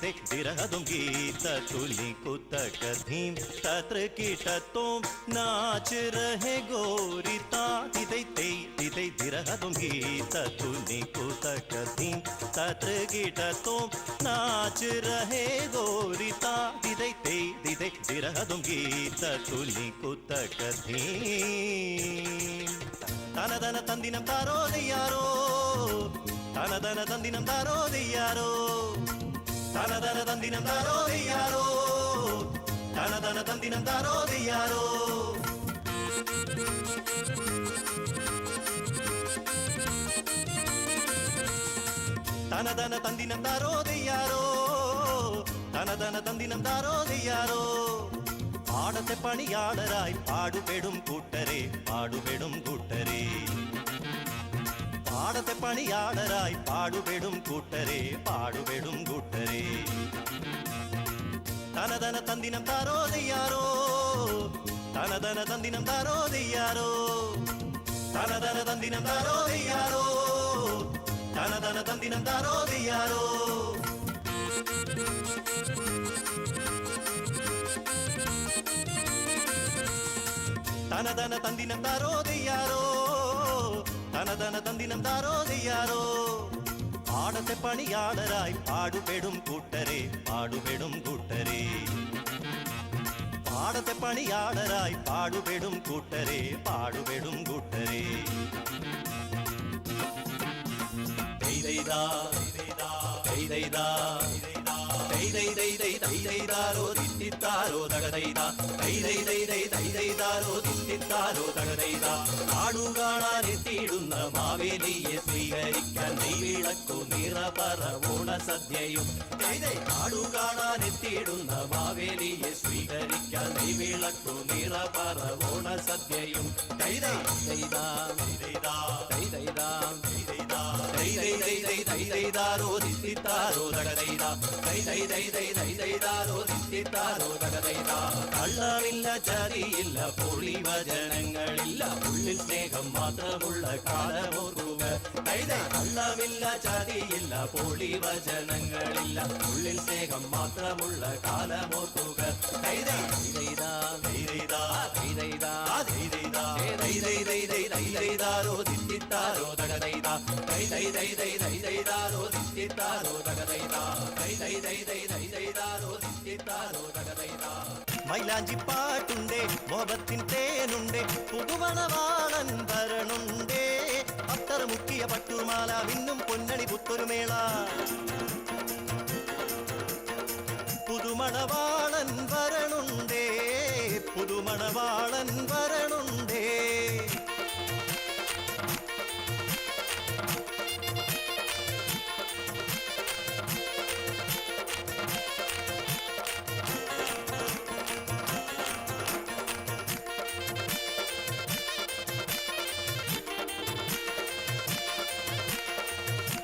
दिदे दिरहदुम गीत तुली कुतक धीम तत्र कीटतों नाच रहे गोरिता दिदे दिदे दिरहदुम गीत तुली कुतक धीम तत्र कीटतों नाच रहे गोरिता दिदे दिदे दिरहदुम गीत तुली कुतक धीम तनदन तंदिनं तारो दियारो तनदन तंदिनं तारो दियारो तनदन तंदिनं तारो दियारो तनदन तंदिनं तारो दियारो तनदन तंदिनं तारो दियारो तनदन तंदिनं तारो दियारो പാടത്തെ പണിയാളരായി പാടുപെടും കൂട്ടരെ പാടുപെടും കൂട്ടരെ പാടത്തെ പണിയാളരായി പാടുപെടും കൂട്ടരെ പാടുപെടും കൂട്ടരെ തനതന തന്ദിനം താരോ ദയ്യാരോ തനതന തന്ദിനം താരോ ദയ്യാരോ തനതന തന്ദിനം താരോ ദയ്യാരോ തനതന തന്ദിനം താരോ ദയ്യാരോ തനതന തന്ദിനം താരോ ദയ്യാരോ തനതന തന്ദിനം താരോ ദയ്യാരോ പാടത്തെ പണിയാളരായി പാടുപെടും കൂട്ടരെ പാടുപെടും കൂട്ടരെ പാടത്തെ പണിയാളരായി പാടുപെടും കൂട്ടരെ പാടുപെടും കൂട്ടരെ ോ തിത്തിത്താരോ തകതൈതാ തൈതാരോ തിത്തിത്താരോ തകതൈതാ നാടുകാണാനെത്തിയിടുന്ന മാവേലിയെ സ്വീകരിക്കാൻ നെയ്വിളക്കു നിറപറ ഓണസദ്യയും നാടുകാണാനെത്തിയിടുന്ന മാവേലിയെ സ്വീകരിക്കാൻ നെയ്വിളക്കു നിറപറ ഓണസദ്യയും ോ തിത്തിത്താരോ തകതൈതാ കള്ളമില്ല ചതിയില്ല പൊളി വചനങ്ങളില്ല ഉള്ളിൽ സ്നേഹം മാത്രമുള്ള കാലമോർക്കുക കള്ളമില്ല ചതിയില്ല പൊളി വചനങ്ങളില്ല ഉള്ളിൽ സ്നേഹം മാത്രമുള്ള കാലമോർക്കുക തിത്തിത്താരോ തകതൈതാ മൈലാഞ്ചി പാട്ടുണ്ടേ മോഹത്തിൻ തേനുണ്ടേ പുതുമണവാളൻ വരണുണ്ടേ അത്തറ മുക്കിയ പട്ടുമാല വിന്നും പൊന്നണി പുത്തൊരുമേള പുതുമണവാളൻ വരണുണ്ടേ പുതുമണവാളൻ വരണുണ്ടേ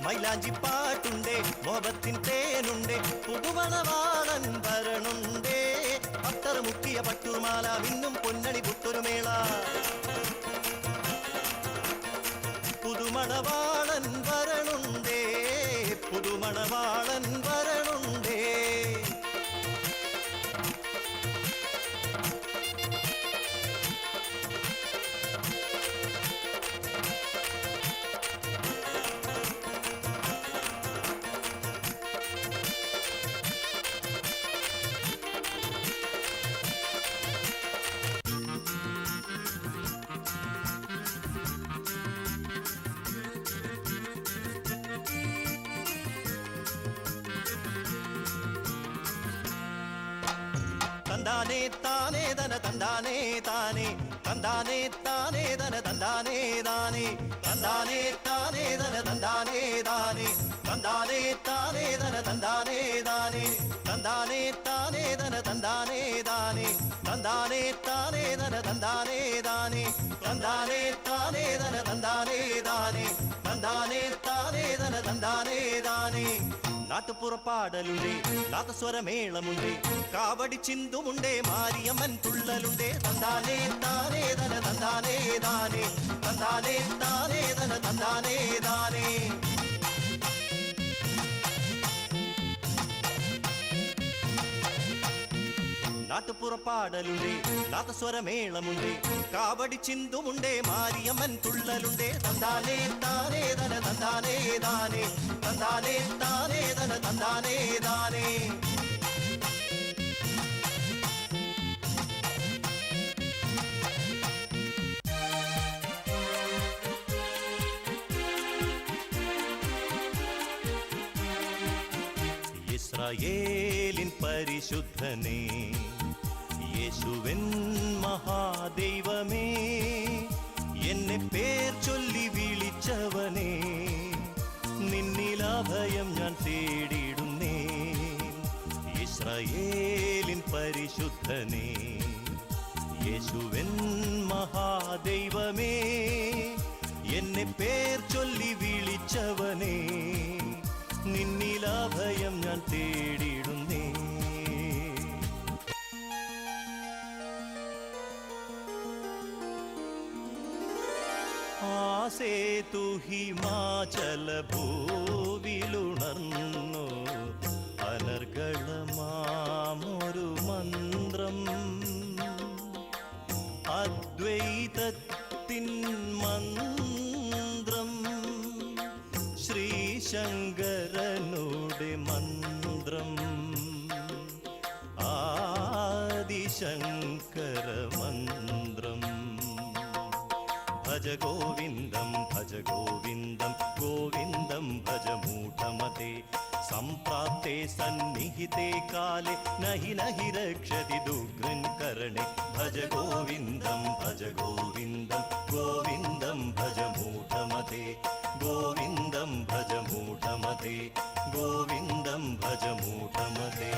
മൈലാഞ്ചി പാട്ടുണ്ടേ മോഹത്തിൻ തേനുണ്ടേ പുതുമണവാളൻ വരണുണ്ടേ അത്തറ മുക്കിയ പട്ടുമാല വിന്നും പൊന്നണി പുത്തൊരുമേള പുതുമണവാളൻ വരണുണ്ടേ പുതുമണവാളൻ വരണുണ്ടേ തന്താനേ താനേ ധന തന്താനേ താനേ തന്താനേ താനേ ധന തന്താനേ താനേ തന്താനേ താനേ ധന തന്താനേ താനേ തന്താനേ താനേ ധന തന്താനേ താനേ തന്താനേ താനേ ധന തന്താനേ താനേ തന്താനേ താനേ ധന തന്താനേ താനേ തന്താനേ താനേ ധന തന്താനേ താനേ തന്താനേ താനേ ധന തന്താനേ താനേ നാട്ടുപുറപ്പാടലുണ്ടേ നാദസ്വരമേളമുണ്ടേ കാവടി ചിന്തുമുണ്ടേ മാരിയമ്മൻ തുള്ളലുണ്ടേ തന്താനേ താനേ ധന തന്താനേ താനേ തന്താനേ താനേ ധന തന്താനേ താനേ നാട്ടുപുറപ്പാടലുണ്ടേ നാദസ്വരമേളമുണ്ടേ കാവടി ചിന്തുമുണ്ടേ മാരിയമ്മൻ തുള്ളലുണ്ടേ തന്താനേ താനേ തന തന്താനേ താനേ തന്താനേ താനേ തന തന്താനേ താനേ ഇസ്രായേലിൻ പരിശുദ്ധനേ യേശുവൻ മഹാദൈവമേ എന്നെ പേർ ചൊല്ലി വിളിച്ചവനേ നിന്നിലഭയം ഞാൻ തേടിയിടുന്നേ ഇസ്രായേലിൻ പരിശുദ്ധനേ യേശുവൻ മഹാദൈവമേ എന്നെ പേർ ചൊല്ലി വിളിച്ചവനേ നിന്നിലഭയം ഞാൻ തേടിയിടുന്നേ ആസേതു ഹിമാചലഭൂവിലുണർന്നു അനർഗളമാമൊരു മന്ത്രം അദ്വൈതത്തിൻ മന്ത്രം ശ്രീശങ്കരനുടെ മന്ത്രം ആദിശങ്കര മന്ത്രം ഭജ ഗോവിന്ദം ഗോവിന്ദം ഭജ മൂഢമതേ സംപ്രാപ്തേ സന്നിഹിതേ കാലേ നഹി നഹി രക്ഷതി ദുഃഖൻ കരണേ ഭജ ഗോവിന്ദം ഗോവിന്ദം ഭജ മൂഢമതേ ഗോവിന്ദം ഭജ മൂഢമതേ ഗോവിന്ദം ഭജ മൂഢമതേ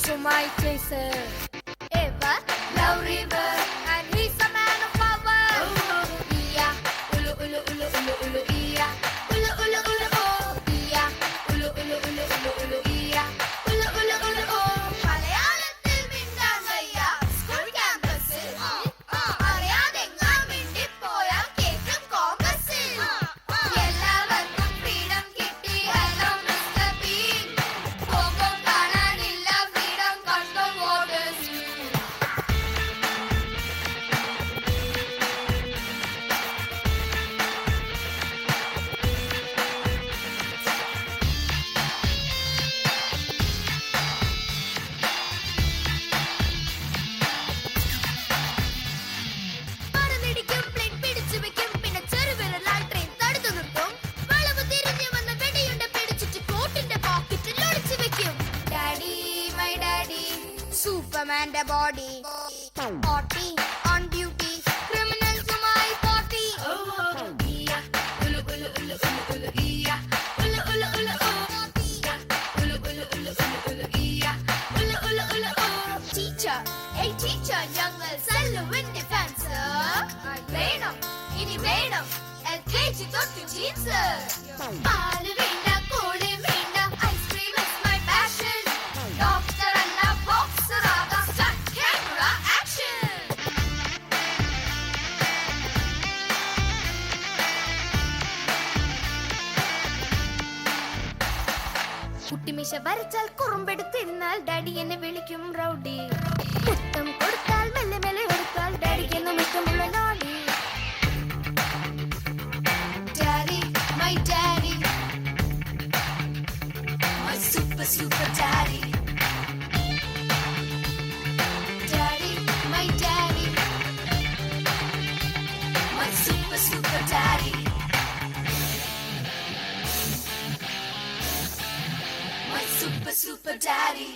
to my chaser. Ever love river, and he's a man of power. Iya, ulu ulu ulu ulu ulu iya, ulu ulu ulu oh iya, ulu ulu ulu ulu ulu iya, ulu ulu ulu oh. മലയാളത്തിൽ മിണ്ടാൻ വയ്യ school ക്യാമ്പസിൽ, അറിയാതെങ്ങാൻ മിണ്ടിപ്പോയാൽ കേൾക്കും കോമ്പസിൽ. എല്ലാവർക്കും freedom കിട്ടി hello mister been, പോകും കാണാനില്ല freedom കണ്ടോ വോട്ടേഴ്സ്. മറന്നിടിക്കും, പ്ലേറ്റ് പിടിച്ചു വെക്കും, പിന്നെ ചെറുവിരലാൽ ട്രെയിൻ തടുത്തു നിർത്തും. വളവ് തിരിഞ്ഞു വന്ന് വെടിയുണ്ട പിടിച്ചിട്ട് കോട്ടിന്റെ പോക്കറ്റിൽ ഒളിച്ചു വെക്കും. ഡാഡി മൈ ഡാഡി, സൂപ്പർമാന്റെ ബോഡി, ഓട്ടി ഓൺ ഡ്യൂട്ടി, ക്രിമിനൽസുമായി പോട്ടി. ഇയ, ഉലു ഉലു ഉലു ഉലു ഉലു ഇയ, ഉലു ഉലു ഉലു ഓ. ഇയ, ഉലു ഉലു ഉലു ഉലു ഉലു ഇയ, ഉലു ഉലു ഉലു ഓ. ടീച്ചർ, ഏയ് ടീച്ചർ, ഞങ്ങൾ സെല്ലുവിൻ ഡിഫൻസ് വേണം, ഇനി വേണം LKG തൊട്ട് ജീൻസ്. പാല് വേണ്ട, കോഴി വേണ്ട, ice cream is my passion. Doctor അല്ല ബോക്സർ ആകാം, cut camera action. കുട്ടിമീശ വരച്ചാൽ കുറുമ്പെടുത്തിരുന്നാൽ ഡാഡി എന്നെ വിളിക്കും റൗഡി. മുത്തം കൊടുത്താൽ മെല്ലെ മെല്ലെ കൊടുത്താൽ ഡാഡിക്ക് എന്നും ഇഷ്ടമുള്ള നോടി. Daddy, my daddy, my super super daddy. Daddy, my daddy, my super super daddy. My super super daddy.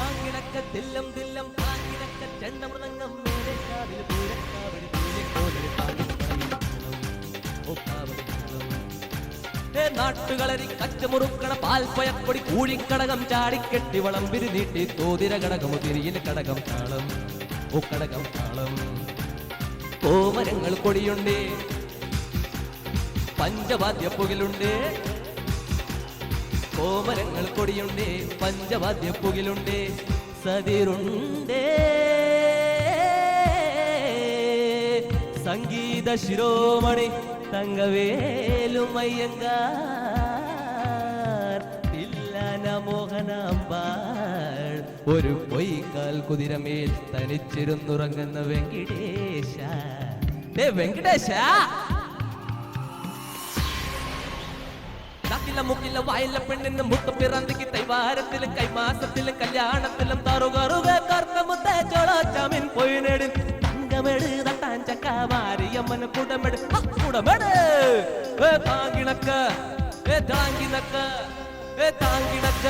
ആങ്ങിണക്ക ദില്ലം ദില്ലം ആങ്ങിണക്ക ചെണ്ടമൃതംഗം മേലെ കാവിൽ പൂരക്കാവടി പൂരക്കോലടി നാട്ടുകളരി കച്ചമുറുക്കണ പാൽപ്പയപ്പൊടി കൂഴിക്കടകം ചാടിക്കെട്ടി വളം പിരിനീട്ടി തോതിര കടകമു തിരിയിൽ കടകം താളം ഓ കടകം താളം കോമരങ്ങൾ കൊടിയുണ്ടേ പഞ്ചവാദ്യപ്പുകിലുണ്ടേ കോമരങ്ങൾ കൊടിയുണ്ടേ പഞ്ചവാദ്യപ്പുകിലുണ്ടേ സതിരുണ്ടേ സംഗീത ശിരോമണി തങ്കവേലുമയ്യങ്കാർ തില്ലാന മോഹനാമ്പാൾ ഒരു പൊയ്ക്കാൽ കുതിരമേൽ തനിച്ചിരുന്നുറങ്ങുന്ന വെങ്കിടേശ വെങ്കിടേശ മുക്കില്ല വായില്ല പെണ്ണിന്ന് മുത്ത പിറന്തിക്ക് തൈവാരത്തിലും കൈമാസത്തിലും കല്യാണത്തിലും തറുകറുക കർത്തമുത്ത ചോളാച്ചാമിൻ പൊയിനെടും തങ്കമെട് തട്ടാൻ ചക്കമാരിയമ്മന് കുടമെട് കുടമെട് താങ്കിണക്ക താങ്കിണക്ക താങ്കിണക്ക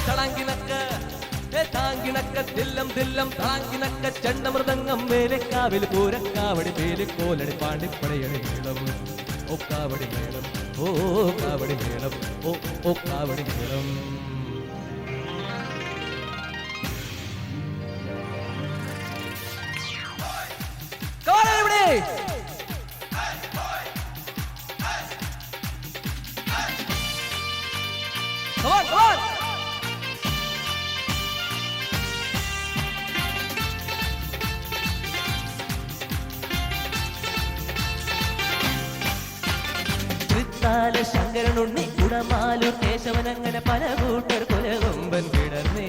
തളങ്കിണക്ക താങ്കിണക്ക ദില്ലം ദില്ലം താങ്കിണക്ക ചെണ്ടമൃതംഗം വേലക്കാവിൽ പൂരക്കാവടി വേലിക്കോലടി പാണ്ടിപ്പടയണി നീളം ഓ കാവടി മേളം ഓ കാവടി മേളം ഓ കാവടി മേളം ശങ്കരനുണ്ണി കുടമാലൂർ കേശവനങ്ങനെ പല കൂട്ടർ കുലകൊമ്പൻ കിടന്നേ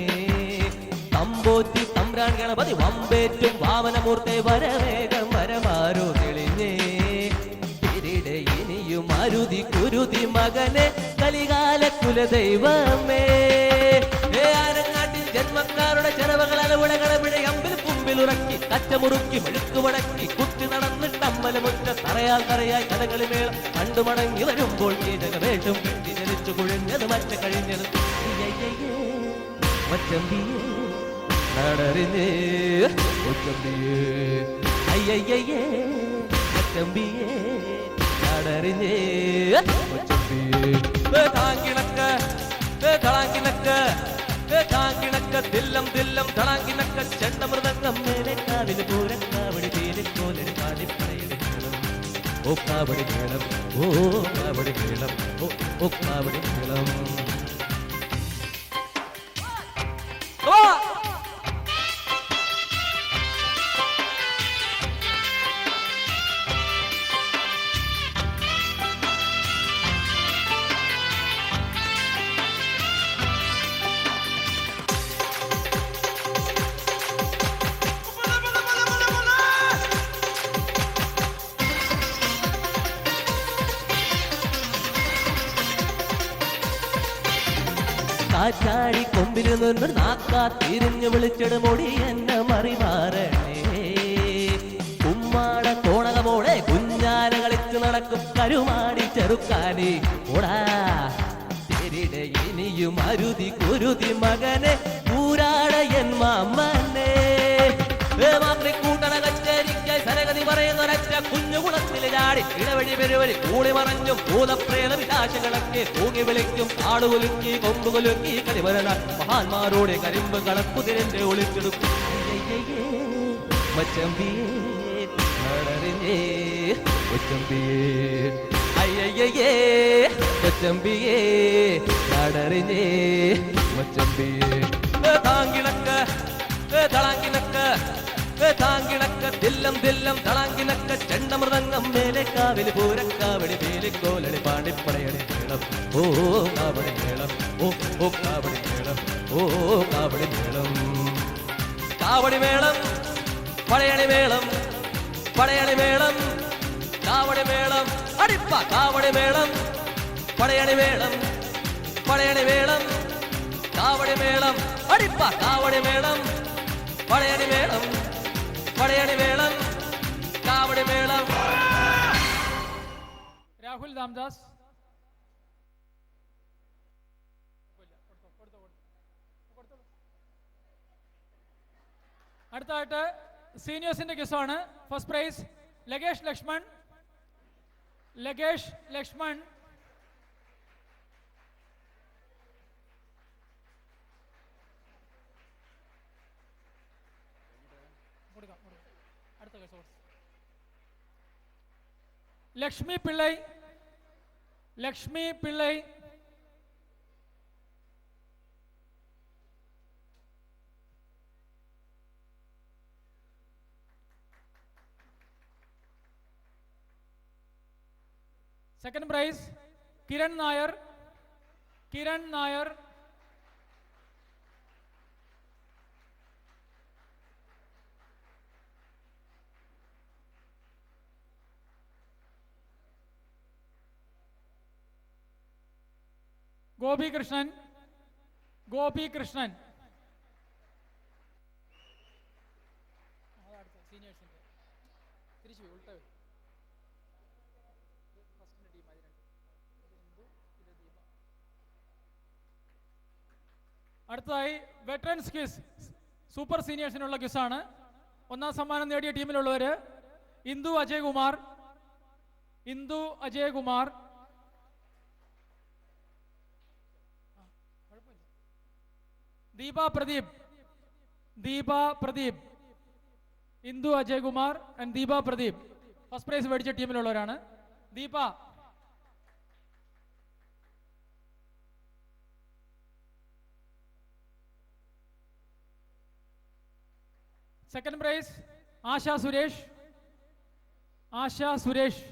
തമ്പോറ്റി തമ്പ്രാൻ ഗണപതി വമ്പേറ്റും വാമനമൂർത്തെ വരവേഗം വരമാരോ തെളിഞ്ഞേ തിരിടെ ഇനിയും അരുതി കുരുതി മകനെ കലികാല കുലദൈവമേ ആരങ്ങാട്ടിൽ ജന്മക്കാരുടെ ചെലവുകൾ അലവുടകളവിടെ അമ്പിൽ കുമ്പിലുറക്കി കച്ചമുറുക്കി മെഴുക്കുമടക്കി കുത്തി നടന്നിട്ടമ്പല മുറ്റ തറയാൽ തറയായി കഥകളി മേളം കണ്ടു മടങ്ങി വരുമ്പോൾ കീഴകവേഷം കെട്ടി ജനിച്ചു കുഴിഞ്ഞത് മറ്റ കഴിഞ്ഞത് മച്ചമ്പിയേ നടറിഞ്ഞേ ഒച്ചമ്പിയേ അയ്യയ്യേ മച്ചമ്പിയേ നടറിഞ്ഞേ ഒച്ചമ്പിയേ താങ്കിണക്ക താങ്കിണക്ക തില്ലം തില്ലം തളാങ്കിനക്ക ചെണ്ടമൃതംഗം മേലെ കാവില് പൂരക്കാവടി പേലിക്കോലടി പാടിപ്പടയുടെ മേളം ഓ കാവടി മേളം ഓ കാവടി മേളം ഓ കാവടി മേളം കാറ്റാടി കൊമ്പിൽ നിന്ന് നാക്കാ തിരിഞ്ഞു വിളിച്ചിട് മുടി എന്നെ മറിമാറണേ ഉമ്മാട കോണകമോടെ കുഞ്ഞാന കളിച്ചു നടക്കും കരുമാടി ചെറുക്കാനി ഓടാ തെരിടെ ഇനിയും അരുതി കുരുതി മകനെ കൂരാട എൻ മാമനെ കൂട്ടണ കച്ചേരിക്കായി സരഗതി പറയുന്നൊരച്ച കുഞ്ഞുകുളത്തിൽ ചാടി ഇടവഴി പെരുവഴി കൂടി മറഞ്ഞും ഭൂതപ്രേത വിലാശങ്ങളൊക്കെ തൂങ്ങി വിളിക്കും കാടുകുലുക്കി കൊമ്പുകുലുക്കി കരിവരണ മഹാന്മാരോടെ കരിമ്പ് കളക്കുതിരന്റെ ഒളിച്ചെടുക്കും മച്ചമ്പിയേ നടറിഞ്ഞേ കൊച്ചമ്പിയേ അയ്യയ്യേ കൊച്ചമ്പിയേ നടറിഞ്ഞേ മച്ചമ്പിയേ താങ്കിണക്ക തളാങ്കിണക്ക താങ്കിണക്ക തില്ലം തില്ലം തളാങ്കിണക്ക ചെണ്ടമൃതംഗം മേലെ കാവില് പൂരക്കാവടി പേലിക്കോലടി പാണ്ടിപ്പടയടി മേളം ഓ കാവടി മേളം ഓ കാവടി മേളം ഓ കാവടി മേളം കാവടി മേളം പടയണി മേളം പടയണി മേളം കാവടി മേളം അടിപ്പ കാവടി മേളം പടയണി മേളം പടയണി മേളം കാവടി മേളം അടിപ്പ കാവടി മേളം പടയണി മേളം പടയണി മേളം കാവടി മേളം രാഹുൽ രാംദാസ് അടുത്തായിട്ട് സീനിയേഴ്സിന്റെ കിസ്സാണ്. First prize Lagesh Lakshman. ലഗേഷ് ലക്ഷ്മൺ അടുത്ത case. Lakshmi Pillai. Lakshmi Pillai second prize Kiran Nair. Kiran Nair. Gopi Krishnan. Gopi Krishnan. സീനിയേഴ്സിന്റെ തിരിച്ചു ഉൾട്ട. അടുത്തതായി വെറ്ററൻസ് ക്വിസ് സൂപ്പർ സീനിയേഴ്സിനുള്ള ക്വിസാണ്. ഒന്നാം സമ്മാനം നേടിയ ടീമിലുള്ളവര് Indu Ajayakumar. Indu Ajayakumar. Deepa Pradeep. Deepa Pradeep. Indu Ajayakumar and Deepa Pradeep first prize മേടിച്ച ടീമിലുള്ളവരാണ്. Deepa. Second prize Asha Suresh. Asha Suresh.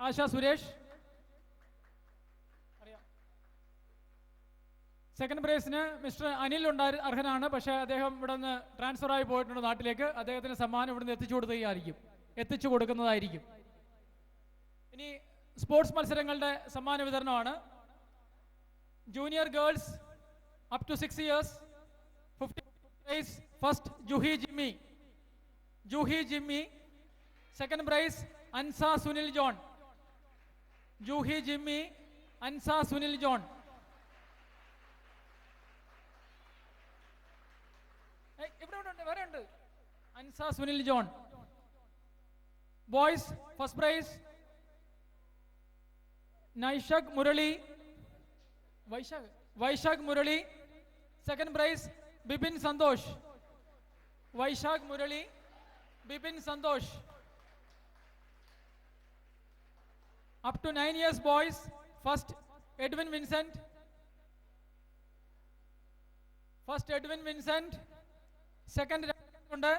Asha Suresh. Second പ്രൈസിന് മിസ്റ്റർ അനിൽ അർഹനാണ്. പക്ഷേ അദ്ദേഹം ഇവിടെ നിന്ന് ട്രാൻസ്ഫർ ആയി പോയിട്ടുണ്ട് നാട്ടിലേക്ക്. അദ്ദേഹത്തിന് സമ്മാനം ഇവിടെ നിന്ന് എത്തിച്ചു കൊടുക്കുന്നതായിരിക്കും. ഇനി സ്പോർട്സ് മത്സരങ്ങളുടെ സമ്മാന വിതരണമാണ്. Junior girls up to 6 years 50 prize. First Juhi Jimmy. Juhi Jimmy. Second prize Ansa Sunil John. Juhi Jimmy, Ansa Sunil John. ഇവിടെ ഉണ്ട്, വേറെ ഉണ്ട്. Ansa Sunil John. Boys first prize Naishak Murali, Vaishakh Murali. Second prize Bipin Santosh. Vaishakh Murali, Bipin Santosh. Up to 9 years boys, first Edwin Vincent. Second ഉണ്ട്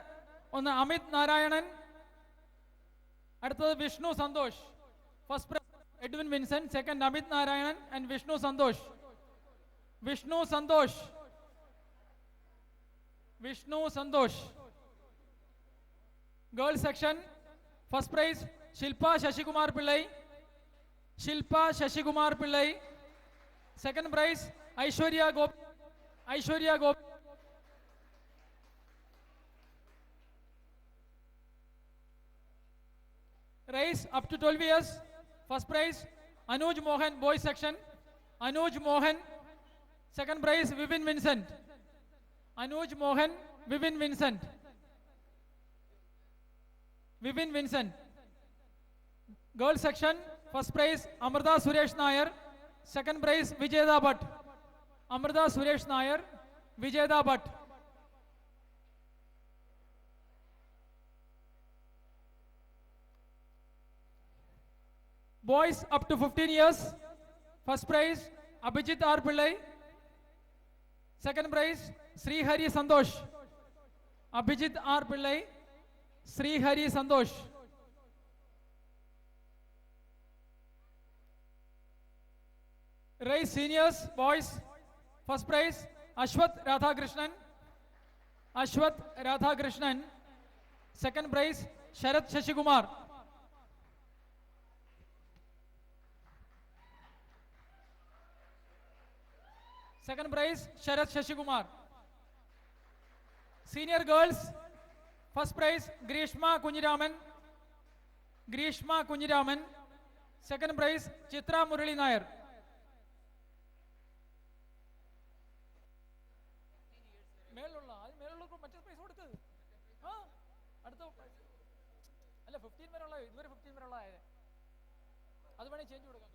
ഒന്ന് അമിത് നാരായണൻ, അടുത്തത് Vishnu Santosh. First Edwin Vincent, second Amit Narayanan and Vishnu Santhosh. Vishnu Santhosh. Girls section first prize Shilpa Sasikumar Pillai. Second prize Aishwarya Gopi. Race up to 12 years. First prize Anuj Mohan, boys section. Anuj Mohan. Second prize Vivin Vincent. Anuj Mohan, Vivin Vincent. Girls section. First prize Amrita Suresh Nair. Second prize Vijayda Bhatt. Amrita Suresh Nair, Vijayda Bhatt. Boys up to 15 years. First prize Abhijit R. Pillai. Second prize Sri Hari Santosh. Abhijit R. Pillai, Sri Hari Santosh. Race seniors boys. First prize Ashwath Radhakrishnan. Second prize Sharath Shashikumar. Second prize Sharath Shashikumar. Senior girls, first prize Grishma Kunjiraman. Second prize Chitra Murali Nair. മേലുള്ളവർക്ക് മറ്റേ price കൊടുത്ത് അടുത്ത അല്ല 15 വരെയുള്ള ഇതുവരെ 15 വരെയുള്ള ആയത് അത് വേണേൽ ചേഞ്ച് കൊടുക്കാം.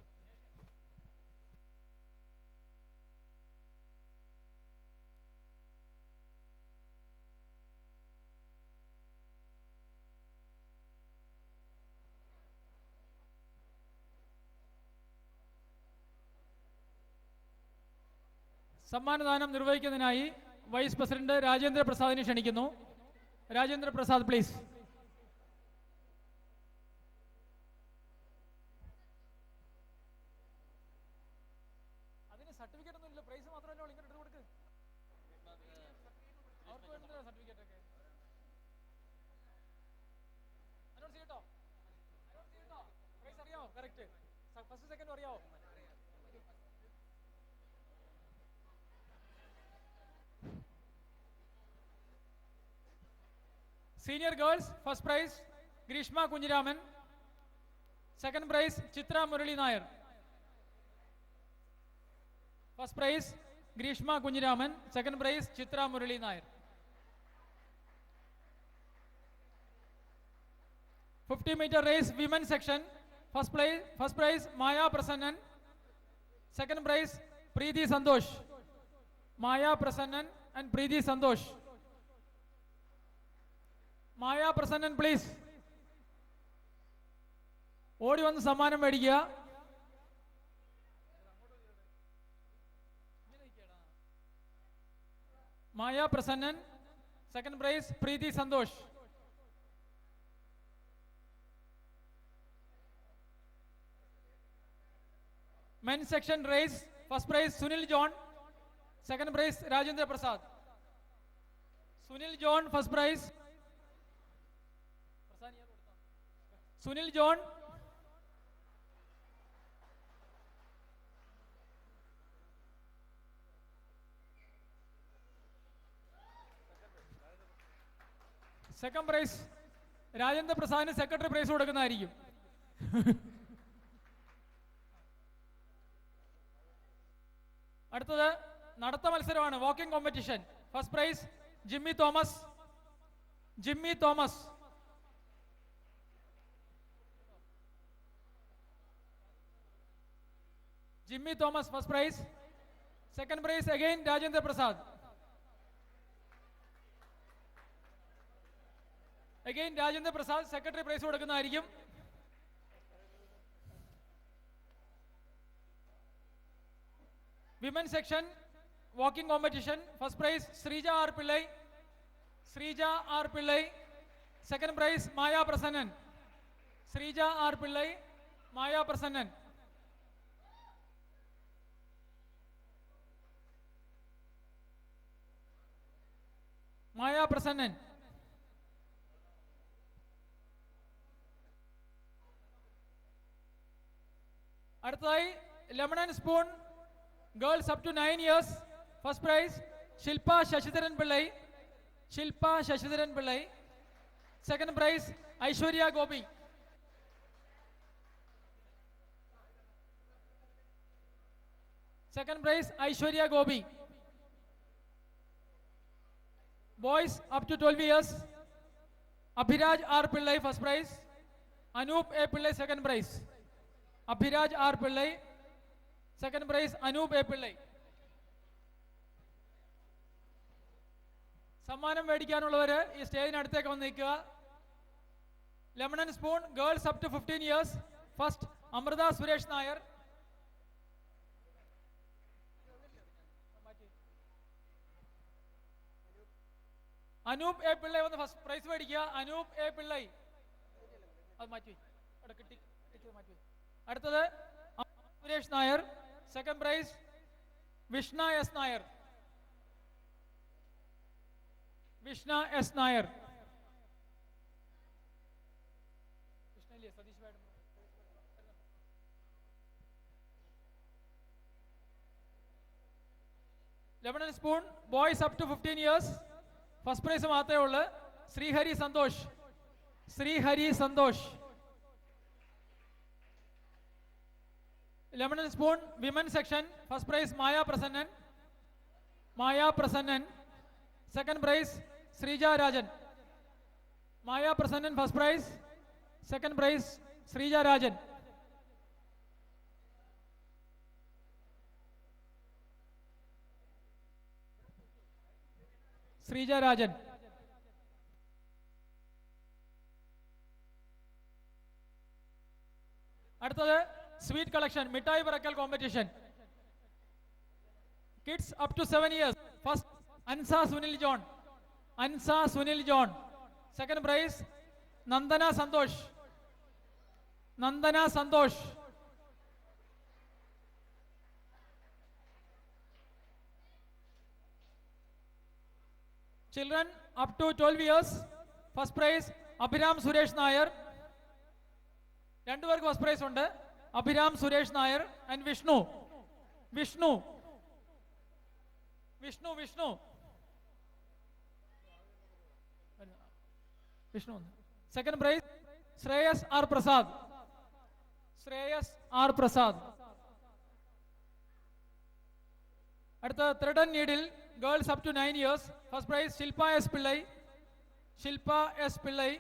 സമ്മാനദാനം നിർവഹിക്കുന്നതിനായി വൈസ് പ്രസിഡന്റ് രാജേന്ദ്ര പ്രസാദിനെ ക്ഷണിക്കുന്നു. രാജേന്ദ്ര പ്രസാദ് പ്ലീസ്. അതിന് സർട്ടിഫിക്കറ്റ് ഒന്നും ഇല്ല, പ്രൈസ് മാത്രമല്ല ഇങ്ങോട്ട് എടുത്ത് കൊടുക്ക്. അവർക്ക് വേണ്ട സർട്ടിഫിക്കറ്റ് ഒക്കെ അനൗൺസ് ചെയ്യട്ടോ. പ്രൈസ് അറിയാമോ? കറക്റ്റ് ഫസ്റ്റ് സെക്കൻഡ് അറിയാമോ? Senior girls, first prize Grishma Kunjiraman. Second prize Chitra Murali Nair. First prize Grishma Kunjiraman. Second prize Chitra Murali Nair. 50-meter race women's section. First prize Maya Prasannan. Second prize Preeti Santosh. Maya Prasannan and Preeti Santosh. Maya Prasannan please ഓടി വന്ന് സമ്മാനം മേടിക്കുക. Maya Prasannan. Second prize Preeti Santosh. Men section race first prize Sunil John. Second prize Rajendra Prasad. Sunil John first prize. Sunil John. Second prize Rajendra പ്രസാദിന് secretary prize കൊടുക്കുന്നതായിരിക്കും. അടുത്തത് നടത്ത മത്സരമാണ്, walking competition. First prize Jimmy Thomas. Jimmy Thomas, first prize. Second prize again Rajendra Prasad. Again Rajendra Prasad, secretary prize കൊടുക്കുന്നതായിരിക്കും. Women section walking competition, first prize Srija R Pillai. Srija R Pillai. Second prize Maya Prasannan. Srija R Pillai, Maya Prasannan. Maya Prasannan. അടുത്തതായി lemon and spoon girls up to 9 years, first prize Shilpa Shashidharan Pillai. Shilpa Shashidharan Pillai. Second prize Aishwarya Gopi. Second prize Aishwarya Gopi. Boys up to 12 years, Abhiraj R Pillai, first prize. Anoop A Pillai, second prize. Abhiraj R Pillai. Second prize Anoop A Pillai. സമ്മാനം മേടിക്കാനുള്ളവർ ഈ സ്റ്റേജിനടുത്തേക്ക് വന്ന് നിൽക്കുക. Lemon and spoon girls up to 15 years, first Amrutha Suresh Nair. Anoop A Pillai വന്ന് first price മേടിക്കുക. Anoop A Pillai, അത് മാറ്റി കിട്ടി. അടുത്തത് Suresh Nair. Second prize Vishnu S Nair. Vishnu S Nair. Satheesh madam. Lemon and spoon boys up to 15 years, first prize മാത്രമേ ഉള്ളൂ. Sreehari Santosh. Sreehari Santosh. Lemon and spoon women section, first prize Maya Prasannan. Maya Prasannan. Second prize Srija Rajan. Maya Prasannan first prize. Second prize Srija Rajan. Srija Rajan. അടുത്തത് sweet collection, മിഠായി പറക്കൽ competition. Kids up to 7 years, first Ansa Sunil John. Ansa Sunil John. Second prize Nandana Santosh. Nandana Santosh. Children up to 12 years, first prize Abhiram Suresh Nair. രണ്ടുപേർക്ക് first prize ഉണ്ട്. Abhiram Suresh Nair and Vishnu. Vishnu. Vishnu. Vishnu. Vishnu. Second prize Shreyas R Prasad. Shreyas R Prasad. അടുത്ത thread and needle girls up to 9 years, first prize Shilpa S Pillai. Shilpa S Pillai.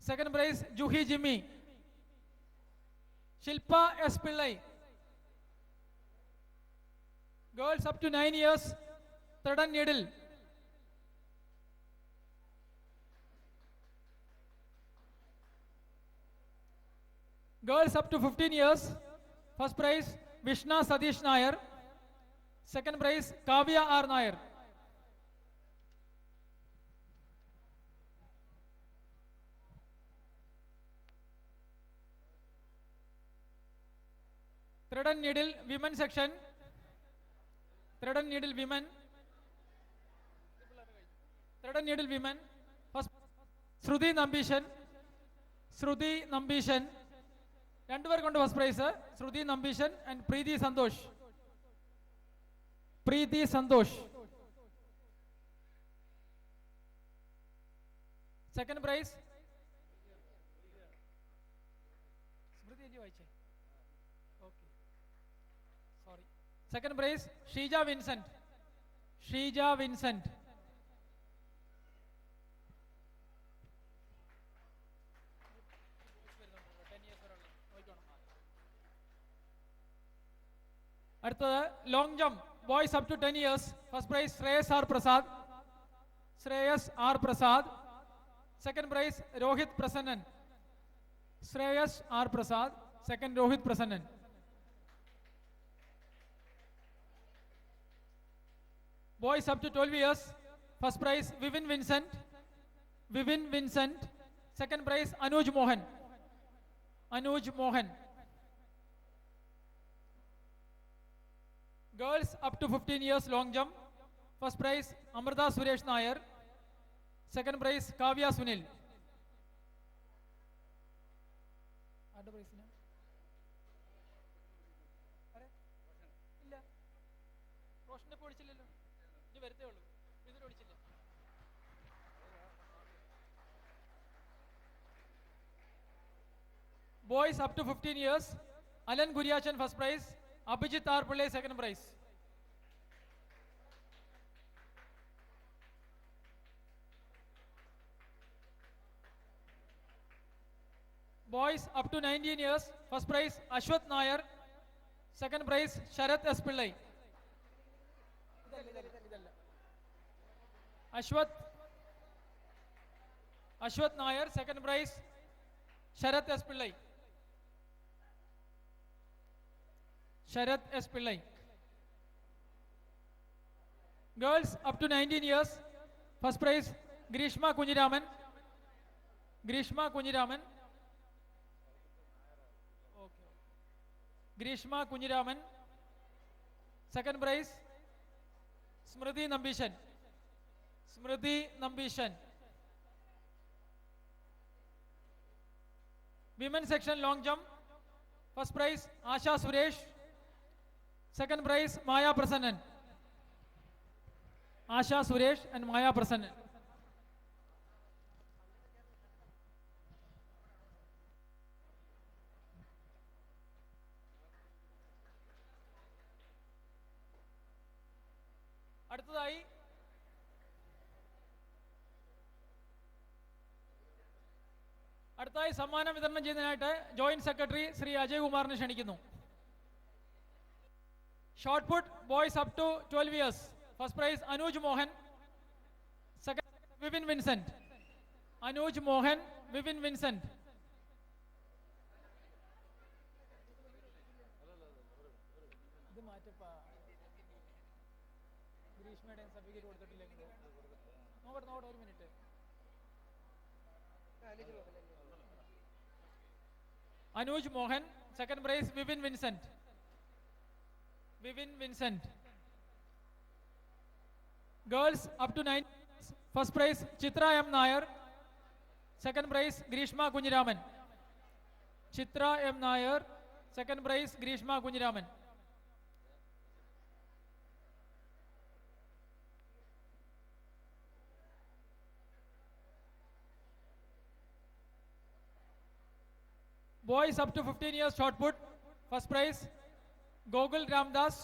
Second prize Juhi Jimmy. Shilpa S Pillai. Girls up to 9 years, thread and needle. Girls up to 15 years, first prize Vishna Sadish Nair. Second prize Kavya R Nair. Thread and needle women section. Thread and needle women. Thread and needle women. First Shruti Nambishan. Shruti Nambishan. രണ്ടുപേർക്കുണ്ട് first prize. Shruti Nambishan and Preeti Santosh. Preeti Santosh. Second prize Smriti അല്ലേ വായിച്ചേ? Okay, sorry. Second prize Sheeja Vincent. Sheeja Vincent. അടുത്തത് long jump boys up to 10 years. First prize Shreyas R Prasad. Shreyas R Prasad. Second prize Rohit Prasannan. Shreyas R Prasad. Second Rohit Prasannan. Boys up to 12 years. First prize Vivin Vincent. Vivin Vincent. Second prize Anuj Mohan. Anuj Mohan. Girls up to 15 years long jump. First prize Amrita Suresh Nair. Second prize Kavya Sunil. Boys up to 15 years. Alan Guriachan first prize. Abhijit R. Pillai second prize. Boys up to 19 years. First prize Ashwath Nair. Second prize Sharath S. Pillai. Ashwath Nair. Second prize Sharath S. Pillai. Sharath S. Pillai. Girls up to 19 years. First prize Grishma Kunjiraman. Grishma Kunjiraman. Okay. Grishma Kunjiraman. Second prize Smriti Nambishan. Smriti Nambishan. Women section long jump. First prize Asha Suresh. Second prize Maya Prasannan. Asha Suresh and Maya Prasannan. അടുത്തതായി സമ്മാനം വിതരണം ചെയ്യുന്നതിനായിട്ട് joint secretary Shri Ajay കുമാറിനെ ക്ഷണിക്കുന്നു. Shot put boys up to 12 years. First prize Anuj Mohan. Second Vipin Vincent. Anuj Mohan, Vipin Vincent. നോക്കട്ടെ ഒരു minute. Anuj Mohan. Second prize Vivin Vincent. Vivin Vincent. Girls up to 9. First prize Chitra M. Nair. Second prize Grishma Kunjiraman. Chitra M. Nair. Second prize Grishma Kunjiraman. Boys up to 15 years shot put. First prize Gogul Ramdas.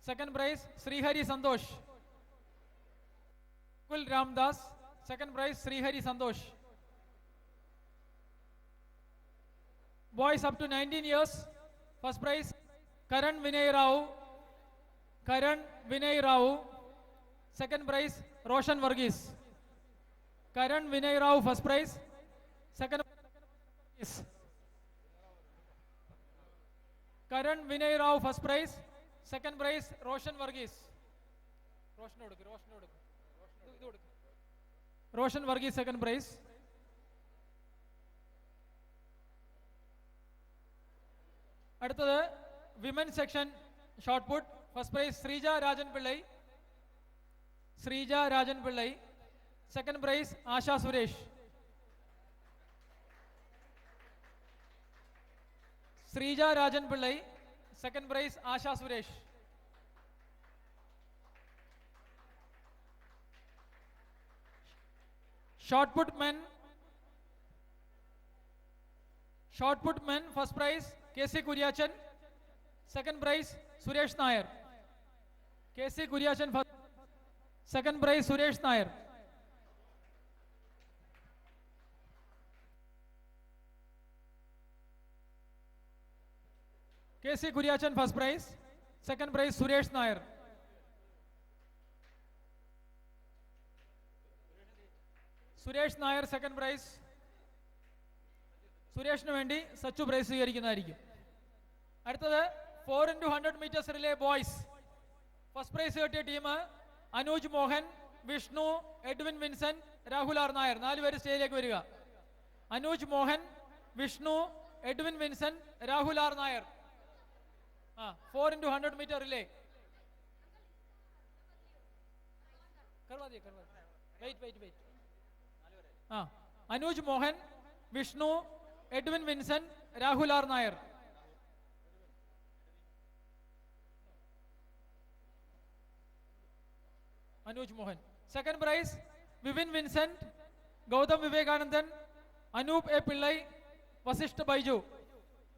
Second prize Srihari Santosh. Gogul Ramdas. Second prize Srihari Santosh. Boys up to 19 years. First prize Karan Vinay Rao. Karan Vinay Rao. Second prize Roshan Varghese. Karan Vinay Rao first prize. Second Karan Vinay Rao first prize. Second prize Roshan Varghese. Roshan Varghese second prize. അടുത്തത് women section shot put. First prize Srija Rajan Pillai. Srija Rajan Pillai. Second prize Asha Suresh. Srija Rajan Pillai. Second prize Asha Suresh. Shot put men. Shot put men. First prize KC Kuriachan. Second prize Suresh Nair. KC Kuriachan first. Second prize Suresh Nair. KC Kuriachan first prize. Second prize Suresh Nair. Suresh Nair second prize. സുരേഷിന് വേണ്ടി Sachu prize സ്വീകരിക്കുന്നതായിരിക്കും. അടുത്തത് 4x100 metres relay boys. First prize കിട്ടിയ team Anuj Mohan, Vishnu, Edwin Vincent, Rahul R Nair. 4 പേര് സ്റ്റേജിലേക്ക് വരിക. Anuj Mohan, Vishnu, Edwin Vincent, Rahul R Nair. 4x100 metre relay. Wait. Anuj Mohan, Vishnu, Edwin Vincent, Rahul R Nair. Anuj Mohan. Second prize Vipin Vincent, Gautam Vivekanandan, Anoop A Pillai, Vasishta Baiju.